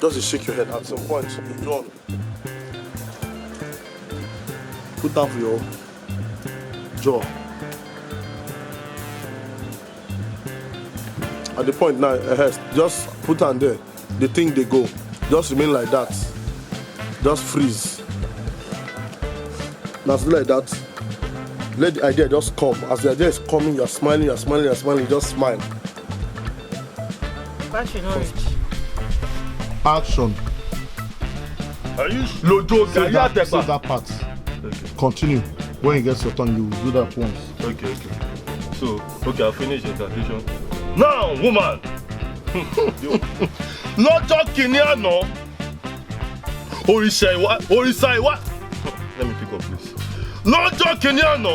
Just shake your head at some point. Go on. Put down for your jaw. At the point now, just put on there. The thing they go. Just remain like that. Just freeze. Now like that. Let the idea just come. As the idea is coming, you're smiling, just smile. Action. Are you Lojo? Can you have that part? Okay. Continue. When it gets your turn, you do that once. Okay. So, I'll finish the incantation. Now, woman! Lọ́jọ́ kìíní àná. Òrìṣà ìwà. Let me pick up please. Lọ́jọ́ kìíní àná.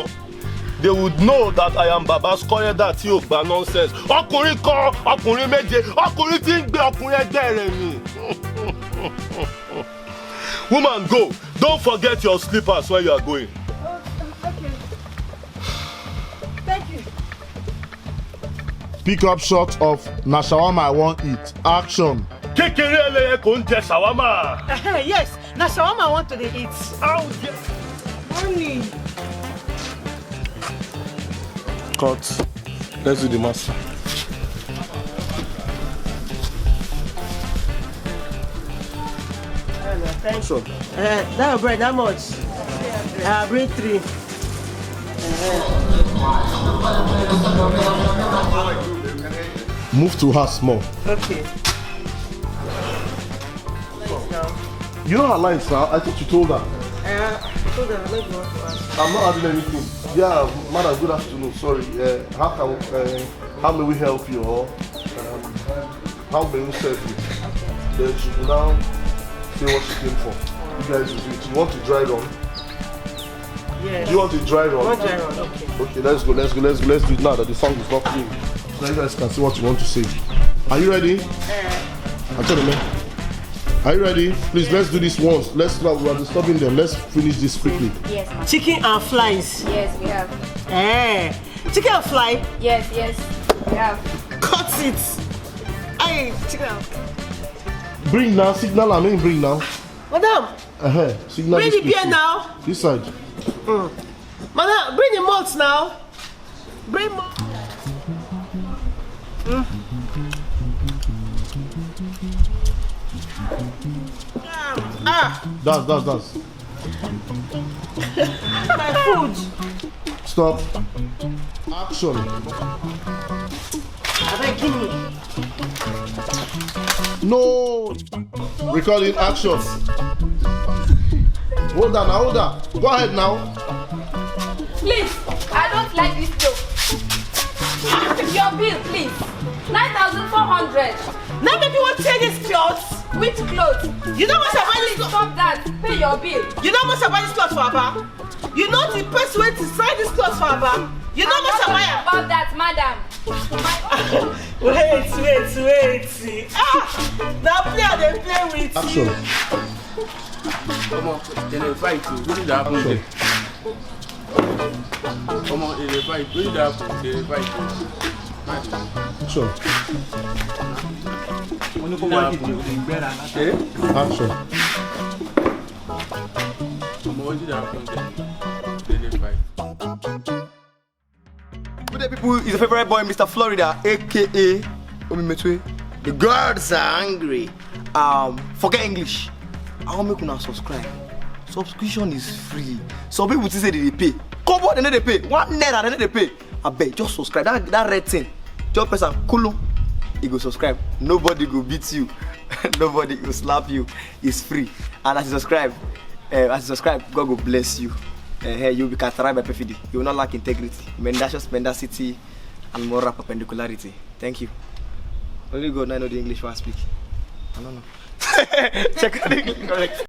They would know that I am Baba's corner that you gba nonsense. Ọkùnrin kan, ọkùnrin méje, ọkùnrin tí ń gbé ọkùnrin ẹgbẹ́ rẹ̀ mi. Woman, go. Don't forget your slippers when you are going. Okay. Thank you. Pick up shot of na shawarma I want eat. Action. Kékeré ẹlẹ́yẹ kò ń jẹ shawarma. Yes, na shawarma I want to eat. How dare Honey. Cut. Let's do the master. Thanks. That bread, how much? Bring 3. Move to her small. Okay. You know her lines now? I thought you told her. I told her, let's go to us. I'm not adding anything. Yeah, madam, good afternoon. Sorry. How may we help you or how may we serve you? Then she will now say what she came for. You guys will do it. You want to dry run? Yes. Do you want to dry run? One dry run, okay. Okay, let's go. Let's do it now that the song is not clean. So you guys can see what you want to say. Are you ready? I told them. Are you ready? Please, let's do this once. We are disturbing them. Let's finish this quickly. Yes, ma'am. Chicken and flies. Yes, we have. Chicken and fly. Yes, we have. Cut it. Hey, chicken. Bring now, signal. I mean, bring now. Madam. Signal. Bring the beer now. This side. Madam, bring the malt now. Bring malt. That's. My food. Stop. Action. Give me. No. Recording action. Hold on. Go ahead now. Please, I don't like this joke. Your bill, please. 9,400. Now maybe you want to take these clothes. Which clothes? You know what I buy this clothes? Stop that. Pay your bill. You know what I buy this clothes for, Abba? You know the best way to sign this clothes for, Abba? You know what I buy? About that, madam. Wait. Now they play with Action. you. Come on, they fight you. What did happen there? Come on, they fight. What did happen? They fight you. Action. Action. What did happen there? They fight. Good day, people. It's your favorite boy, Mr. Florida, aka Omimetwe. The girls are angry. Forget English. I want make una subscribe. Subscription is free. Some people say they pay. Come on, they pay. 1 naira, they pay. I beg, just subscribe. That red thing. Just press a kulu. You go subscribe. Nobody go beat you. Nobody go slap you. It's free. And as you subscribe, God will bless you. You'll be characterized by perfidy. You will not lack integrity, mendacious mendacity, and moral perpendicularity. Thank you. Only God, I know the English I speak. I don't know. Check out the English correct.